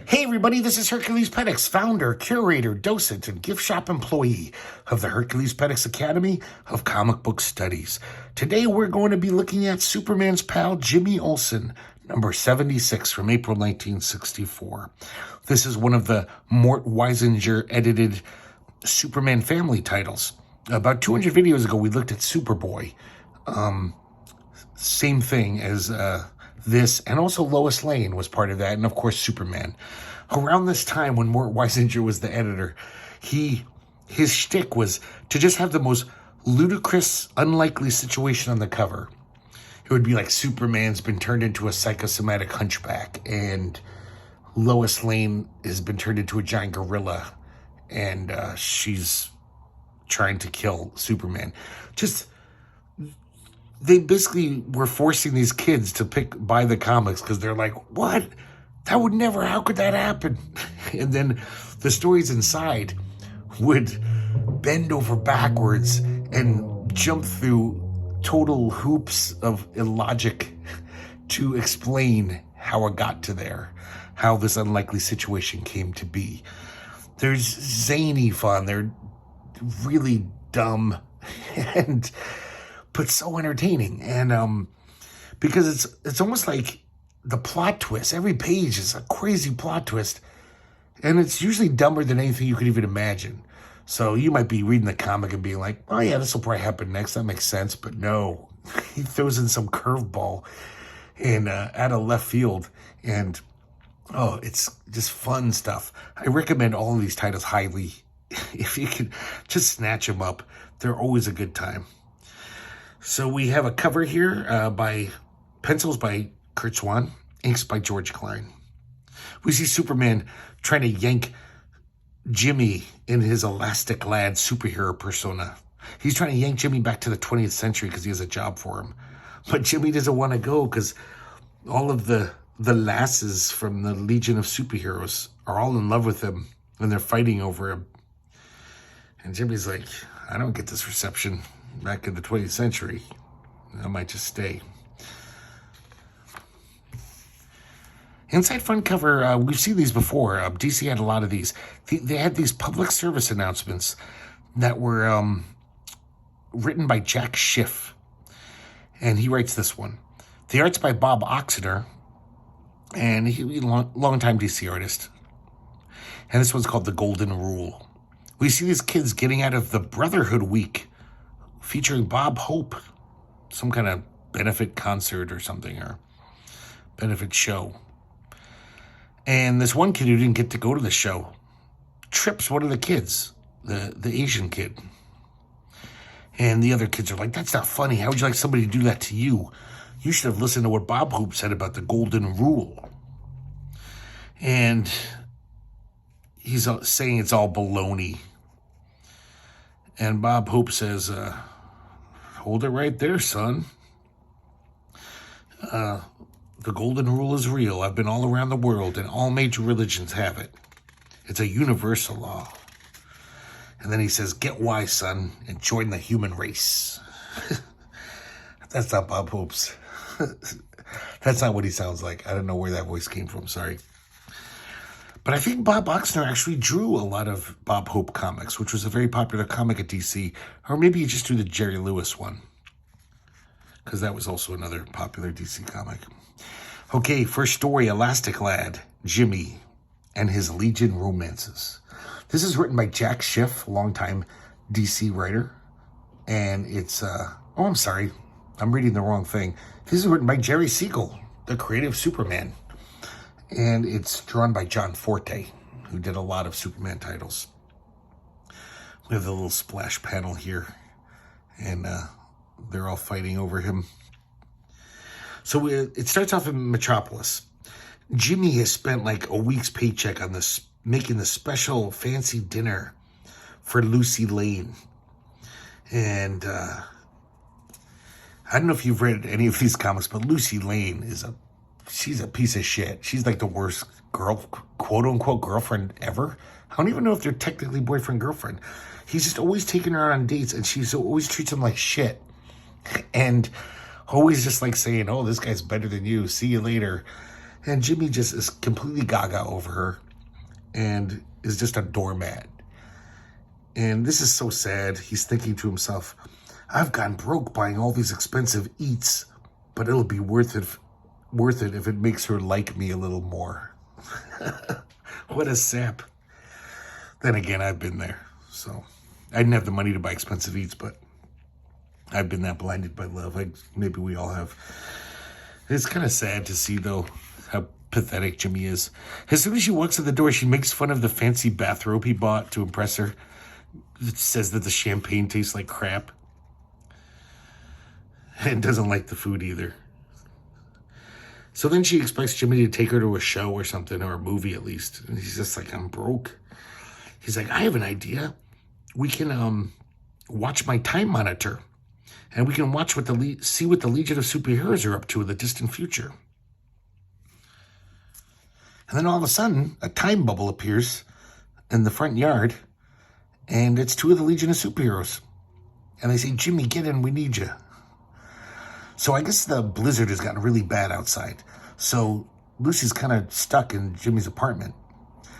Hey everybody, this is herculespetix, founder, curator, docent, and gift shop employee of the herculespetix Academy of Comic Book Studies. Today we're going to be looking at Superman's Pal Jimmy Olsen, number 76 from April 1964. This is one of the Mort Weisinger edited Superman family titles. About 200 videos ago we looked at Superboy. Same thing as this, and also Lois Lane was part of that, and of course Superman. Around this time when Mort Weisinger was the editor, his shtick was to just have the most ludicrous, unlikely situation on the cover. It would be like Superman's been turned into a psychosomatic hunchback, and Lois Lane has been turned into a giant gorilla, and she's trying to kill Superman. They basically were forcing these kids to buy the comics because they're like, what? That would never, how could that happen? And then the stories inside would bend over backwards and jump through total hoops of illogic to explain how it got to there, how this unlikely situation came to be. There's zany fun. They're really dumb but so entertaining. And because it's almost like the plot twist. Every page is a crazy plot twist, and it's usually dumber than anything you could even imagine. So you might be reading the comic and being like, oh yeah, this will probably happen next. That makes sense. But no, he throws in some curveball and out of left field. And oh, it's just fun stuff. I recommend all of these titles highly. If you can just snatch them up, they're always a good time. So we have a cover here by pencils by Kurt Swan, inks by George Klein. We see Superman trying to yank Jimmy in his elastic lad superhero persona. He's trying to yank Jimmy back to the 20th century because he has a job for him. But Jimmy doesn't want to go because all of the lasses from the Legion of Superheroes are all in love with him, and they're fighting over him. And Jimmy's like, I don't get this reception back in the 20th century. I might just stay. Inside front cover, we've seen these before. DC had a lot of these. They had these public service announcements that were written by Jack Schiff. And he writes this one. The art's by Bob Oxener, and he's a long-time DC artist. And this one's called The Golden Rule. We see these kids getting out of the Brotherhood Week, featuring Bob Hope, some kind of benefit concert or something, or benefit show. And this one kid who didn't get to go to the show trips one of the kids, the Asian kid. And the other kids are like, that's not funny. How would you like somebody to do that to you? You should have listened to what Bob Hope said about the Golden Rule. And he's saying it's all baloney. And Bob Hope says, hold it right there, son. The Golden Rule is real. I've been all around the world, and all major religions have it. It's a universal law. And then he says, get wise, son, and join the human race. That's not Bob Hope's. That's not what he sounds like. I don't know where that voice came from, sorry. But I think Bob Oxener actually drew a lot of Bob Hope comics, which was a very popular comic at DC. Or maybe he just drew the Jerry Lewis one, because that was also another popular DC comic. Okay, first story, Elastic Lad, Jimmy, and his Legion romances. This is written by Jack Schiff, a longtime DC writer. And it's, I'm sorry, I'm reading the wrong thing. This is written by Jerry Siegel, the creative Superman. And it's drawn by John Forte, who did a lot of Superman titles. We have the little splash panel here, and they're all fighting over him. So it starts off in Metropolis. Jimmy has spent like a week's paycheck on this, making the special fancy dinner for Lucy Lane. And I don't know if you've read any of these comics, but Lucy Lane she's a piece of shit. She's like the worst quote unquote girlfriend ever. I don't even know if they're technically boyfriend girlfriend. He's just always taking her out on dates, and she's always treats him like shit. And always just like saying, oh, this guy's better than you. See you later. And Jimmy just is completely gaga over her and is just a doormat. And this is so sad. He's thinking to himself, I've gone broke buying all these expensive eats, but it'll be worth it if it makes her like me a little more. What a sap. Then again, I've been there. So I didn't have the money to buy expensive eats, but I've been that blinded by love. Maybe we all have. It's kind of sad to see, though, how pathetic Jimmy is. As soon as she walks in the door, she makes fun of the fancy bathrobe he bought to impress her. It says that the champagne tastes like crap. And doesn't like the food either. So then she expects Jimmy to take her to a show or something, or a movie at least. And he's just like, I'm broke. He's like, I have an idea. We can watch my time monitor. And we can watch see what the Legion of Superheroes are up to in the distant future. And then all of a sudden, a time bubble appears in the front yard. And it's two of the Legion of Superheroes. And they say, Jimmy, get in, we need you. So I guess the blizzard has gotten really bad outside. So Lucy's kind of stuck in Jimmy's apartment.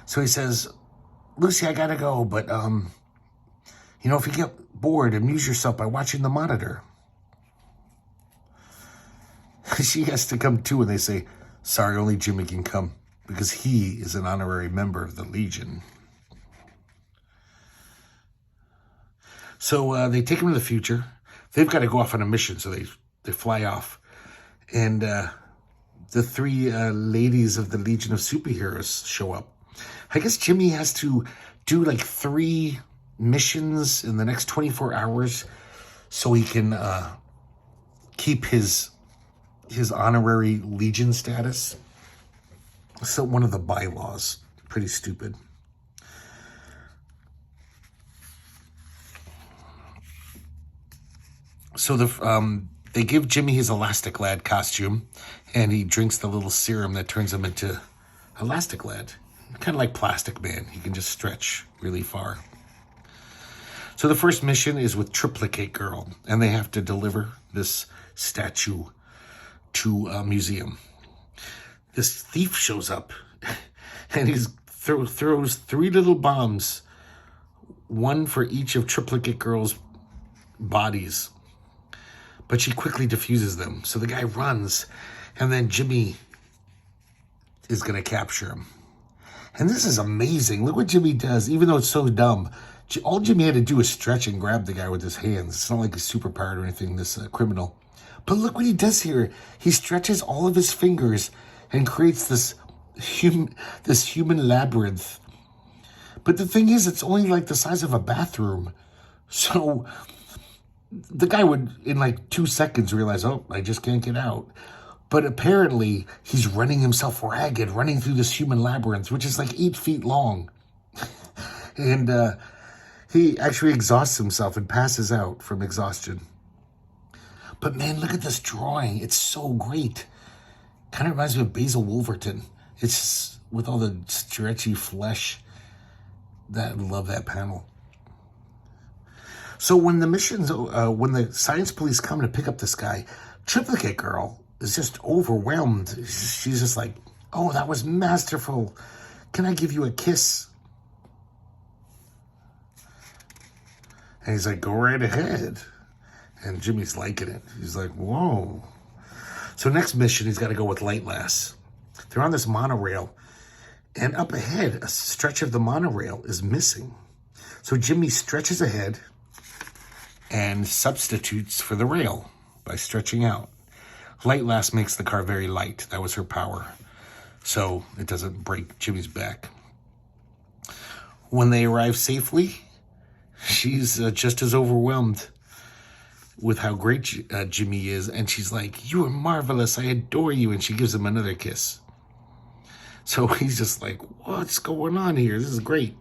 So he says, Lucy, I gotta go, but, if you get bored, amuse yourself by watching the monitor. She has to come too, and they say, sorry, only Jimmy can come, because he is an honorary member of the Legion. So they take him to the future. They've got to go off on a mission, so they fly off. And the three ladies of the Legion of Superheroes show up. I guess Jimmy has to do like 3 missions in the next 24 hours so he can keep his honorary Legion status. So one of the bylaws. Pretty stupid. So they give Jimmy his Elastic Lad costume, and he drinks the little serum that turns him into Elastic Lad. Kind of like Plastic Man. He can just stretch really far. So the first mission is with Triplicate Girl, and they have to deliver this statue to a museum. This thief shows up, and he throws 3 little bombs, one for each of Triplicate Girl's bodies. But she quickly defuses them. So the guy runs, and then Jimmy is going to capture him. And this is amazing. Look what Jimmy does, even though it's so dumb. All Jimmy had to do is stretch and grab the guy with his hands. It's not like he's superpowered or anything, this criminal. But look what he does here. He stretches all of his fingers and creates this human labyrinth. But the thing is, it's only like the size of a bathroom. So the guy would, in like 2 seconds, realize, oh, I just can't get out. But apparently, he's running himself ragged, running through this human labyrinth, which is like 8 feet long. And he actually exhausts himself and passes out from exhaustion. But man, look at this drawing. It's so great. Kind of reminds me of Basil Wolverton. It's with all the stretchy flesh. I love that panel. So when when the science police come to pick up this guy, Triplicate Girl is just overwhelmed. She's just like, oh, that was masterful. Can I give you a kiss? And he's like, go right ahead. And Jimmy's liking it. He's like, whoa. So next mission, he's got to go with Light Lass. They're on this monorail. And up ahead, a stretch of the monorail is missing. So Jimmy stretches ahead and substitutes for the rail by stretching out. Light Lass makes the car very light. That was her power. So it doesn't break Jimmy's back. When they arrive safely, she's just as overwhelmed with how great Jimmy is. And she's like, you are marvelous. I adore you. And she gives him another kiss. So he's just like, what's going on here? This is great.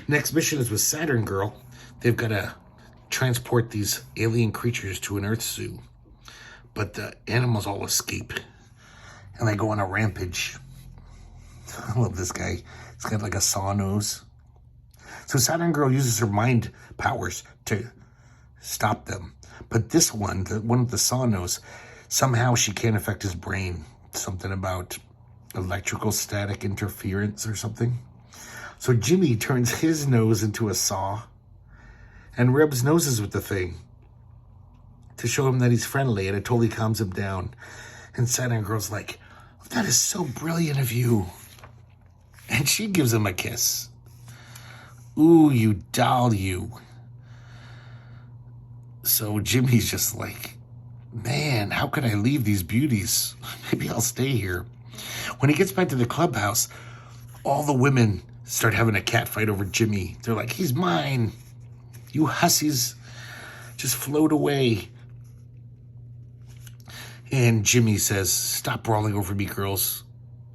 Next mission is with Saturn Girl. They've got to transport these alien creatures to an Earth zoo. But the animals all escape. And they go on a rampage. I love this guy. He's got like a saw nose. So Saturn Girl uses her mind powers to stop them. But this one, the one with the saw nose, somehow she can't affect his brain. Something about electrical static interference or something. So Jimmy turns his nose into a saw and rubs noses with the thing to show him that he's friendly, and it totally calms him down. And Saturn Girl's like, that is so brilliant of you. And she gives him a kiss. Ooh, you doll, you. So Jimmy's just like, man, how can I leave these beauties? Maybe I'll stay here. When he gets back to the clubhouse, all the women start having a cat fight over Jimmy. They're like, he's mine. You hussies, just float away. And Jimmy says, stop brawling over me, girls.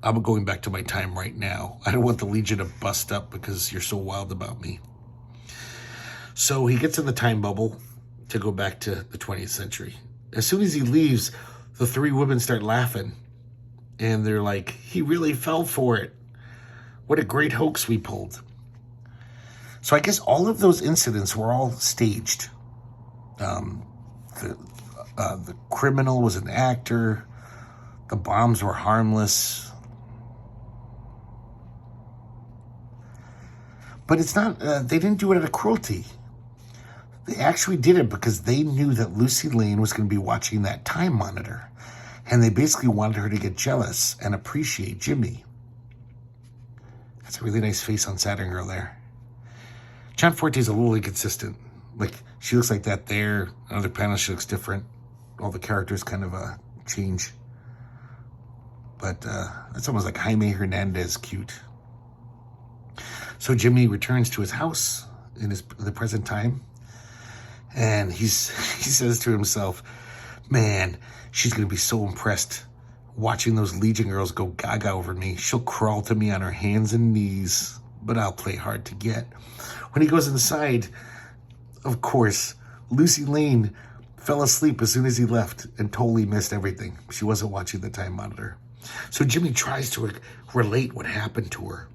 I'm going back to my time right now. I don't want the Legion to bust up because you're so wild about me. So he gets in the time bubble to go back to the 20th century. As soon as he leaves, the three women start laughing. And they're like, he really fell for it. What a great hoax we pulled. So I guess all of those incidents were all staged. The criminal was an actor. The bombs were harmless. But it's not, they didn't do it out of cruelty. They actually did it because they knew that Lucy Lane was going to be watching that time monitor. And they basically wanted her to get jealous and appreciate Jimmy. That's a really nice face on Saturn Girl there. John Forte's a little inconsistent. Like, she looks like that there. On other panels, she looks different. All the characters kind of change. But that's almost like Jaime Hernandez cute. So Jimmy returns to his house in the present time. And he says to himself, man, she's going to be so impressed watching those Legion girls go gaga over me. She'll crawl to me on her hands and knees, but I'll play hard to get. When he goes inside, of course, Lucy Lane fell asleep as soon as he left and totally missed everything. She wasn't watching the time monitor. So Jimmy tries to relate what happened to her.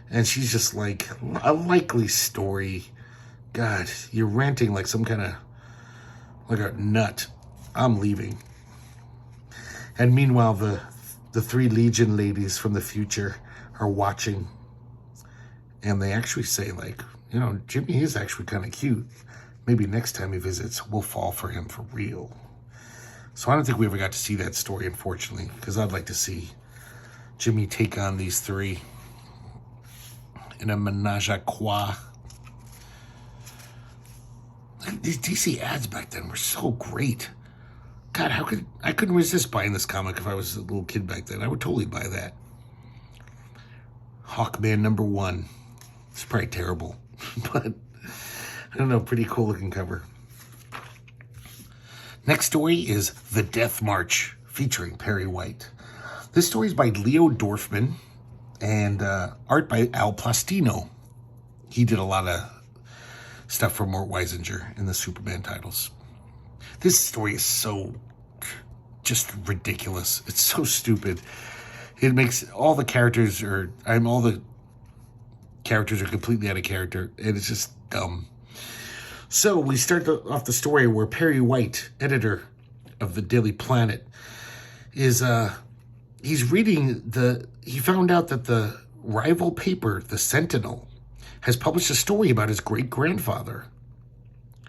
And she's just like, a likely story. God, you're ranting like some kind of, like a nut. I'm leaving. And meanwhile, the three Legion ladies from the future are watching. And they actually say, like, you know, Jimmy is actually kind of cute. Maybe next time he visits, we'll fall for him for real. So I don't think we ever got to see that story, unfortunately, because I'd like to see Jimmy take on these three in a menage a trois. These DC ads back then were so great. God, I couldn't resist buying this comic if I was a little kid back then. I would totally buy that. Hawkman #1. It's probably terrible, but I don't know, pretty cool looking cover. Next story is The Death March, featuring Perry White. This story is by Leo Dorfman and art by Al Plastino. He did a lot of stuff for Mort Weisinger in the Superman titles. This story is so just ridiculous. It's so stupid. It makes all the characters are completely out of character, and it's just dumb. So we start off the story where Perry White, editor of the Daily Planet, is he's reading he found out that the rival paper, the Sentinel, has published a story about his great-grandfather,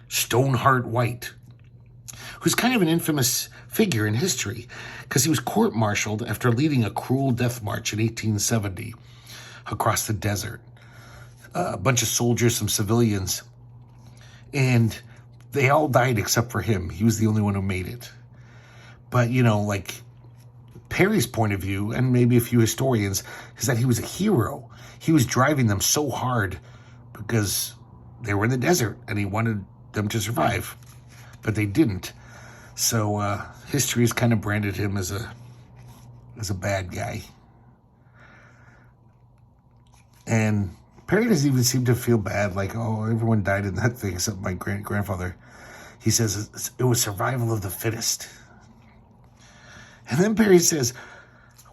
Stoneheart White, who's kind of an infamous figure in history because he was court-martialed after leading a cruel death march in 1870 across the desert. A bunch of soldiers, some civilians, and they all died except for him. He was the only one who made it. But, you know, like Perry's point of view, and maybe a few historians, is that he was a hero. He was driving them so hard because they were in the desert and he wanted them to survive, but they didn't. So history has kind of branded him as a bad guy. And Perry doesn't even seem to feel bad, like, oh, everyone died in that thing except my grandfather. He says it was survival of the fittest. And then Perry says,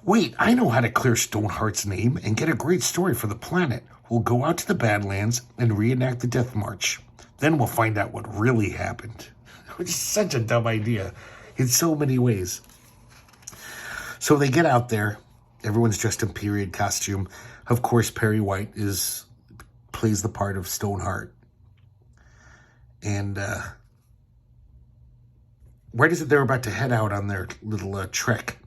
wait, I know how to clear Stoneheart's name and get a great story for the planet. We'll go out to the Badlands and reenact the Death March. Then we'll find out what really happened. Which is such a dumb idea in so many ways. So they get out there, Everyone's dressed in period costume. Of course, Perry White plays the part of Stoneheart. And right as they're about to head out on their little trek,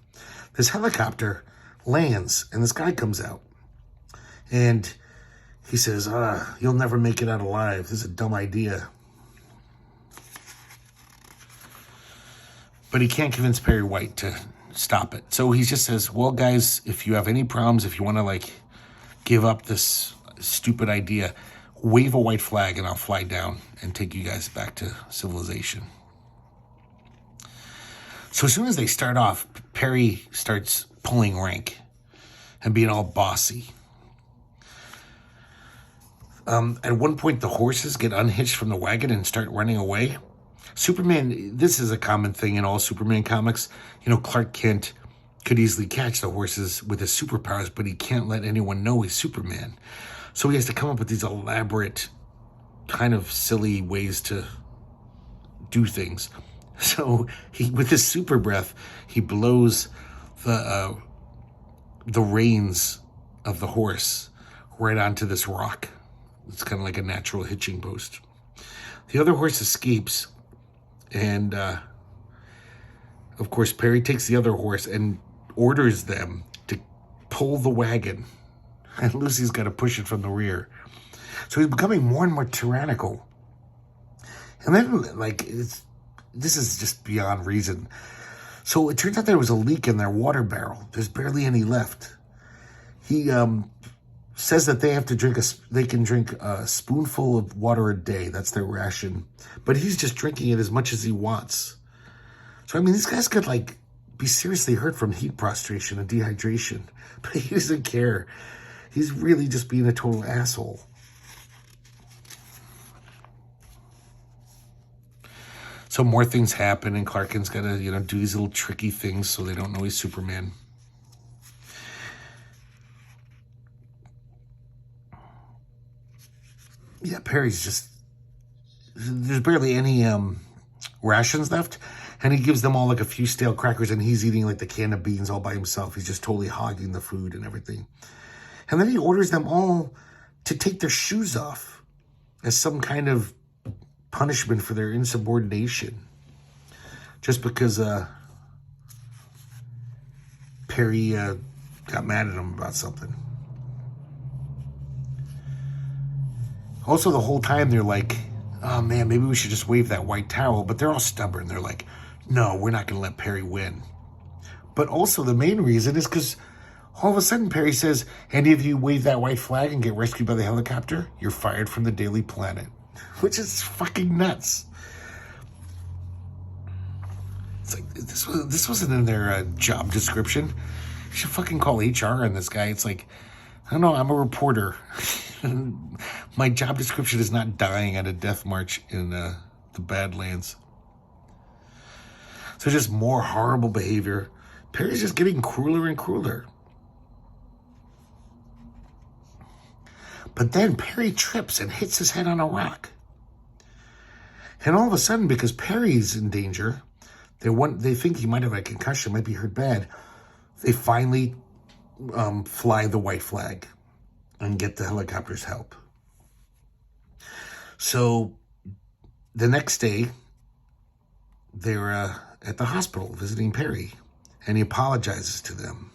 this helicopter lands, and this guy comes out. And he says, you'll never make it out alive. This is a dumb idea. But he can't convince Perry White to stop it. So he just says, well, guys, if you have any problems, if you want to, give up this stupid idea, wave a white flag and I'll fly down and take you guys back to civilization. So as soon as they start off, Perry starts pulling rank and being all bossy. At one point, the horses get unhitched from the wagon and start running away. Superman, this is a common thing in all Superman comics. Clark Kent could easily catch the horses with his superpowers, but he can't let anyone know he's Superman. So he has to come up with these elaborate, kind of silly ways to do things. So with his super breath, he blows the reins of the horse right onto this rock. It's kind of like a natural hitching post. The other horse escapes, and of course, Perry takes the other horse and orders them to pull the wagon, and Lucy's got to push it from the rear. So he's becoming more and more tyrannical. And then, this is just beyond reason. So it turns out there was a leak in their water barrel. There's barely any left. He says that they can drink a spoonful of water a day. That's their ration. But he's just drinking it as much as he wants. So, these guys could, be seriously hurt from heat prostration and dehydration. But he doesn't care. He's really just being a total asshole. So more things happen, and Clark Kent's got to, do these little tricky things so they don't know he's Superman. Yeah, Perry's there's barely any rations left, and he gives them all a few stale crackers, and he's eating the can of beans all by himself. He's just totally hogging the food and everything. And then he orders them all to take their shoes off as some kind of punishment for their insubordination. Just because Perry got mad at him about something. Also, the whole time they're like, oh man, maybe we should just wave that white towel. But they're all stubborn. They're like, no, we're not going to let Perry win. But also the main reason is because all of a sudden Perry says, any of you wave that white flag and get rescued by the helicopter, you're fired from the Daily Planet. Which is fucking nuts. It's like, this wasn't in their job description. You should fucking call HR on this guy. It's like, I don't know, I'm a reporter. My job description is not dying at a death march in the Badlands. So just more horrible behavior. Perry's just getting crueler and crueler. But then Perry trips and hits his head on a rock. And all of a sudden, because Perry's in danger, they think he might have a concussion, might be hurt bad. They finally fly the white flag and get the helicopter's help. So the next day, they're at the hospital visiting Perry, and he apologizes to them.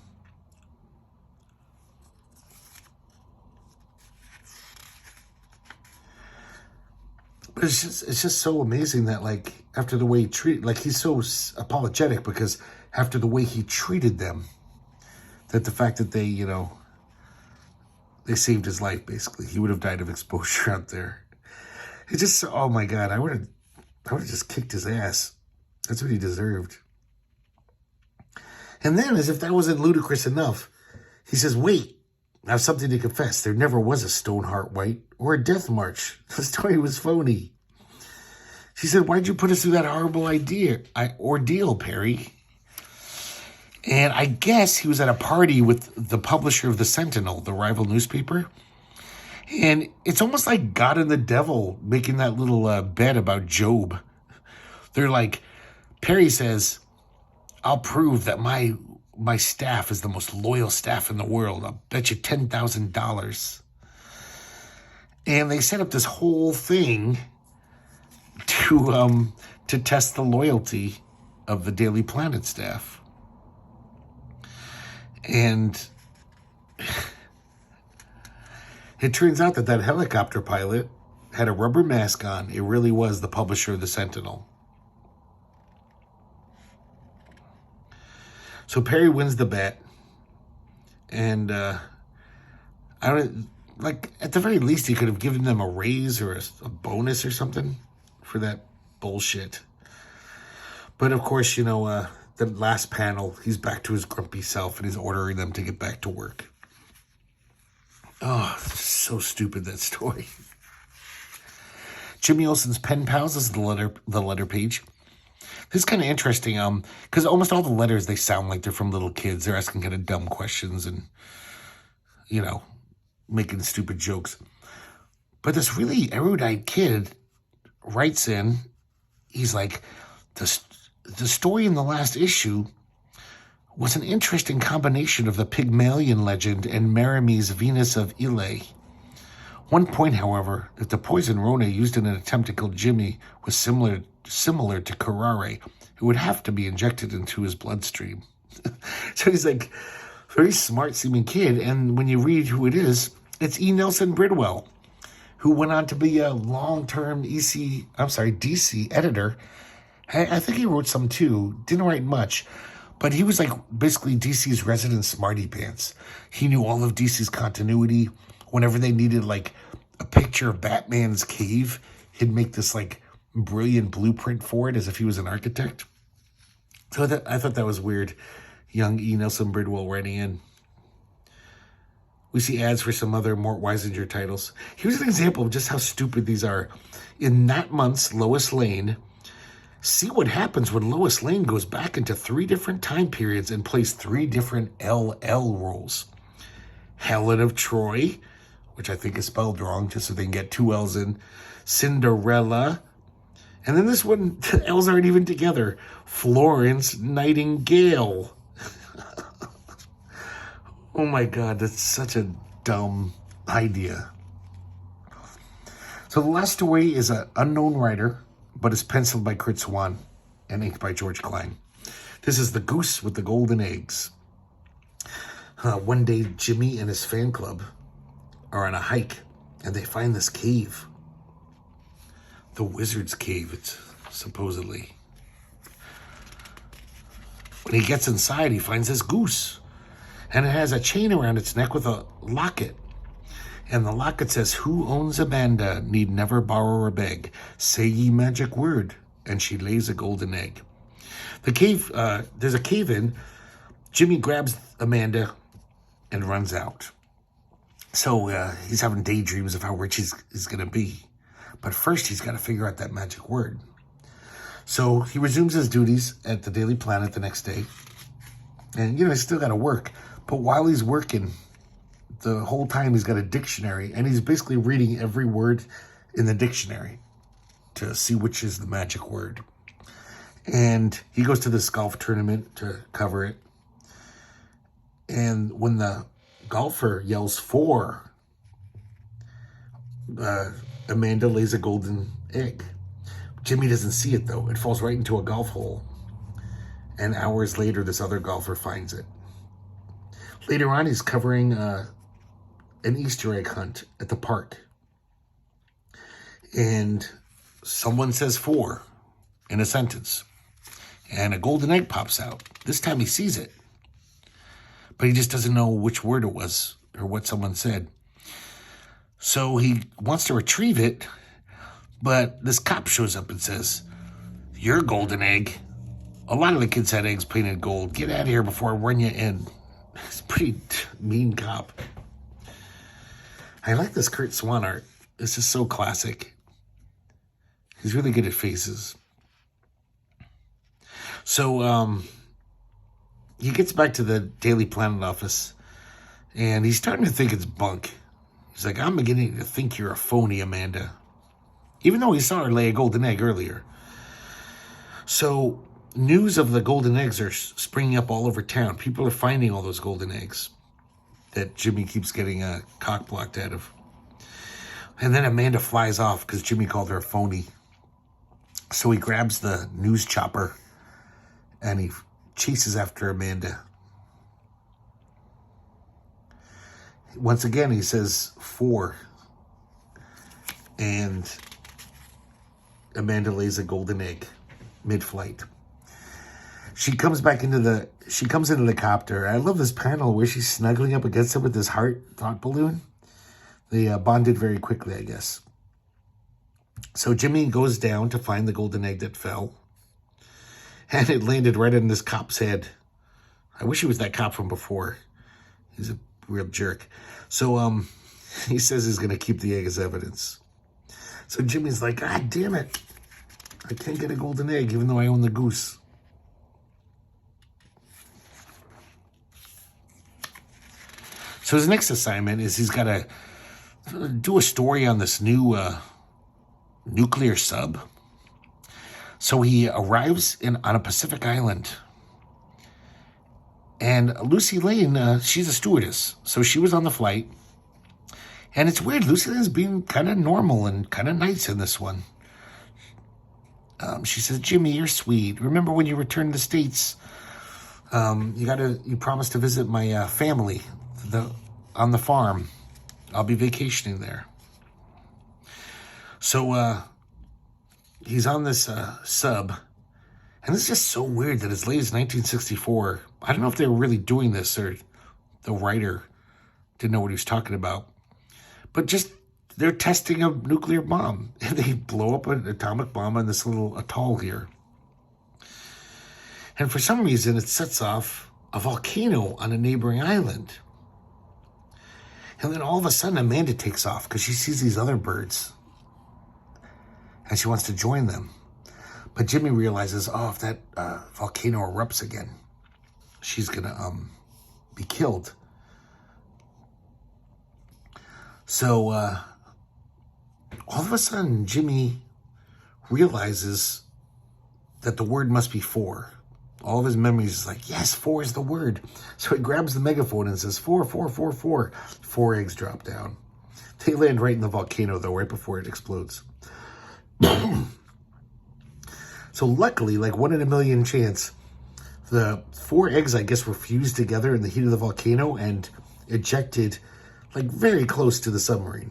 But it's just so amazing that, after the way he treated, he's so apologetic because after the way he treated them, that the fact that they saved his life, basically. He would have died of exposure out there. It just, oh my God, I would have just kicked his ass. That's what he deserved. And then, as if that wasn't ludicrous enough, he says, wait, I have something to confess. There never was a Stoneheart White or a death march. The story was phony. She said, why'd you put us through that horrible ordeal, Perry? And I guess he was at a party with the publisher of the Sentinel, the rival newspaper. And it's almost like God and the devil making that little bet about Job. They're like, Perry says, I'll prove that my my staff is the most loyal staff in the world. I'll bet you $10,000. And they set up this whole thing to test the loyalty of the Daily Planet staff. And it turns out that helicopter pilot had a rubber mask on. It really was the publisher of the Sentinel. So Perry wins the bet. And I don't, like, at the very least, he could have given them a raise or a bonus or something for that bullshit. But of course, you know, the last panel, he's back to his grumpy self and he's ordering them to get back to work. Oh, so stupid, that story. Jimmy Olsen's pen pals is the letter page. This is kind of interesting, because almost all the letters, they sound like they're from little kids. They're asking kind of dumb questions and, you know, making stupid jokes. But this really erudite kid writes in, he's like, the story in the last issue was an interesting combination of the Pygmalion legend and Merimie's Venus of Ile. One point, however, that the poison Rona used in an attempt to kill Jimmy was similar to Carrare, who would have to be injected into his bloodstream. So he's like, very smart-seeming kid, and when you read who it is, it's E. Nelson Bridwell, who went on to be a long-term DC editor. I think he wrote some too, didn't write much, but he was like basically DC's resident smarty pants. He knew all of DC's continuity. Whenever they needed like a picture of Batman's cave, he'd make this like brilliant blueprint for it as if he was an architect. So I thought that was weird. Young E. Nelson Bridwell writing in. We see ads for some other Mort Weisinger titles. Here's an example of just how stupid these are. In that month's Lois Lane, see what happens when Lois Lane goes back into 3 different time periods and plays 3 different LL roles. Helen of Troy, which I think is spelled wrong, just so they can get 2 L's in. Cinderella. And then this one, the L's aren't even together. Florence Nightingale. Oh my God, that's such a dumb idea. So the last story is an unknown writer, but it's penciled by Kurt Swan and inked by George Klein. This is The Goose with the Golden Eggs. One day, Jimmy and his fan club are on a hike, and they find this cave. The Wizard's Cave, it's supposedly. When he gets inside, he finds this goose, and it has a chain around its neck with a locket. And the locket says, "Who owns Amanda need never borrow or beg. Say ye magic word, and she lays a golden egg." The cave, there's a cave in. Jimmy grabs Amanda and runs out. So he's having daydreams of how rich he's going to be. But first, he's got to figure out that magic word. So he resumes his duties at the Daily Planet the next day. And, you know, he's still got to work. But while he's working, the whole time he's got a dictionary. And he's basically reading every word in the dictionary to see which is the magic word. And he goes to this golf tournament to cover it. And when the golfer yells 4, Amanda lays a golden egg. Jimmy doesn't see it, though. It falls right into a golf hole. And hours later, this other golfer finds it. Later on, he's covering an Easter egg hunt at the park. And someone says 4 in a sentence. And a golden egg pops out. This time he sees it. But he just doesn't know which word it was or what someone said. So he wants to retrieve it, but this cop shows up and says, "Your golden egg. A lot of the kids had eggs painted gold. Get out of here before I run you in." It's a pretty mean cop. I like this Kurt Swan art. This is so classic. He's really good at faces. So, he gets back to the Daily Planet office, and he's starting to think it's bunk. He's like, "I'm beginning to think you're a phony, Amanda." Even though he saw her lay a golden egg earlier. So news of the golden eggs are springing up all over town. People are finding all those golden eggs that Jimmy keeps getting cock blocked out of. And then Amanda flies off because Jimmy called her a phony. So he grabs the news chopper and he chases after Amanda. Once again, he says 4. And Amanda lays a golden egg mid-flight. She comes into the copter. I love this panel where she's snuggling up against him with this thought balloon. They bonded very quickly, I guess. So Jimmy goes down to find the golden egg that fell. And it landed right in this cop's head. I wish he was that cop from before. He's a real jerk. So he says he's going to keep the egg as evidence. So Jimmy's like, God damn it. I can't get a golden egg even though I own the goose. So his next assignment is he's got to do a story on this new nuclear sub. So he arrives on a Pacific island. And Lucy Lane, she's a stewardess. So she was on the flight. And it's weird. Lucy Lane's being kind of normal and kind of nice in this one. She says, Jimmy, you're sweet. Remember when you returned to the States, you promised to visit my family on the farm. I'll be vacationing there. So he's on this sub. And it's just so weird that as late as 1964, I don't know if they were really doing this or the writer didn't know what he was talking about. But just they're testing a nuclear bomb. And they blow up an atomic bomb on this little atoll here. And for some reason, it sets off a volcano on a neighboring island. And then all of a sudden, Amanda takes off because she sees these other birds. And she wants to join them. But Jimmy realizes, if that volcano erupts again, she's going to be killed. So all of a sudden, Jimmy realizes that the word must be 4. All of his memories is like, yes, 4 is the word. So he grabs the megaphone and says, 4, 4, 4, 4. 4 eggs drop down. They land right in the volcano, though, right before it explodes. So luckily, like 1 in a million chance, the 4 eggs, I guess, were fused together in the heat of the volcano and ejected like very close to the submarine,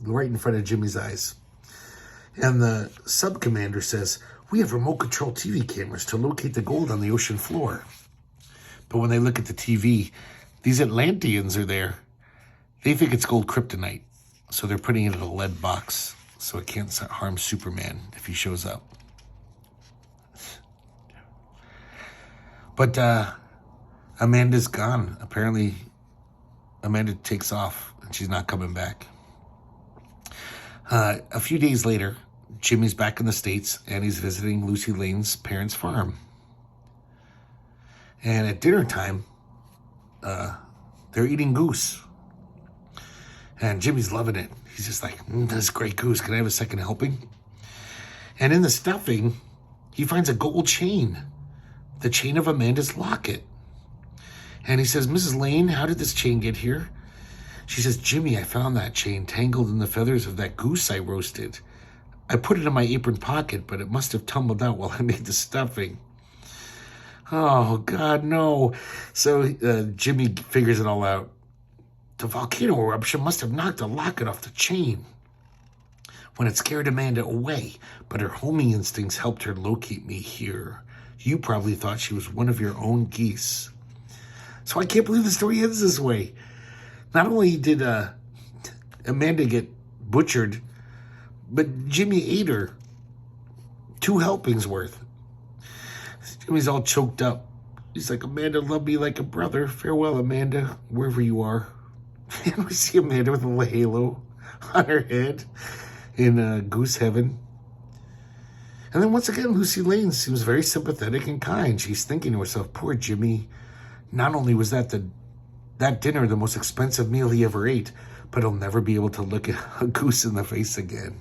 right in front of Jimmy's eyes. And the sub commander says, we have remote control TV cameras to locate the gold on the ocean floor. But when they look at the TV, these Atlanteans are there. They think it's gold kryptonite. So they're putting it in a lead box so it can't harm Superman if he shows up. But Amanda's gone. Apparently, Amanda takes off and she's not coming back. A few days later, Jimmy's back in the States and he's visiting Lucy Lane's parents' farm. And at dinner time, they're eating goose. And Jimmy's loving it. He's just like, that's great goose. Can I have a second helping? And in the stuffing, he finds a gold chain. The chain of Amanda's locket. And he says, Mrs. Lane, how did this chain get here? She says, Jimmy, I found that chain tangled in the feathers of that goose I roasted. I put it in my apron pocket, but it must have tumbled out while I made the stuffing. Oh, God, no. So Jimmy figures it all out. The volcano eruption must have knocked the locket off the chain when it scared Amanda away, but her homing instincts helped her locate me here. You probably thought she was one of your own geese. So I can't believe the story ends this way. Not only did Amanda get butchered, but Jimmy ate her. 2 helpings worth. Jimmy's all choked up. He's like, Amanda loved me like a brother. Farewell, Amanda, wherever you are. And we see Amanda with a little halo on her head in goose heaven. And then once again, Lucy Lane seems very sympathetic and kind. She's thinking to herself, poor Jimmy. Not only was that dinner the most expensive meal he ever ate, but he'll never be able to look at a goose in the face again.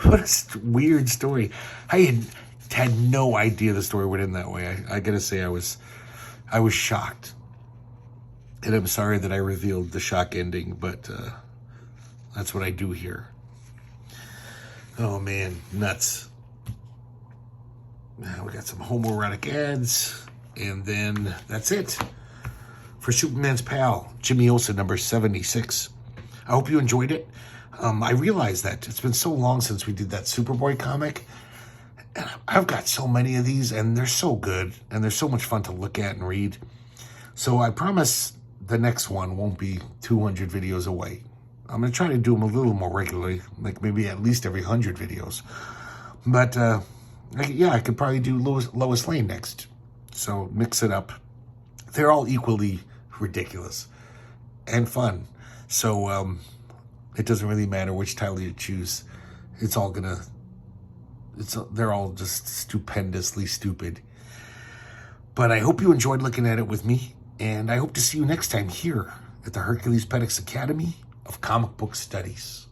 What a weird story. had no idea the story would end that way. I gotta say, I was shocked. And I'm sorry that I revealed the shock ending, but that's what I do here. Oh man, nuts. Now we got some homoerotic ads, and then that's it for Superman's Pal, Jimmy Olsen, number 76. I hope you enjoyed it. I realized that it's been so long since we did that Superboy comic, and I've got so many of these, and they're so good, and they're so much fun to look at and read. So I promise the next one won't be 200 videos away. I'm going to try to do them a little more regularly, like maybe at least every 100 videos. But, yeah, I could probably do Lois Lane next. So mix it up. They're all equally ridiculous and fun. So it doesn't really matter which title you choose. It's all going to... they're all just stupendously stupid. But I hope you enjoyed looking at it with me. And I hope to see you next time here at the herculespetix Academy of Comic Book Studies.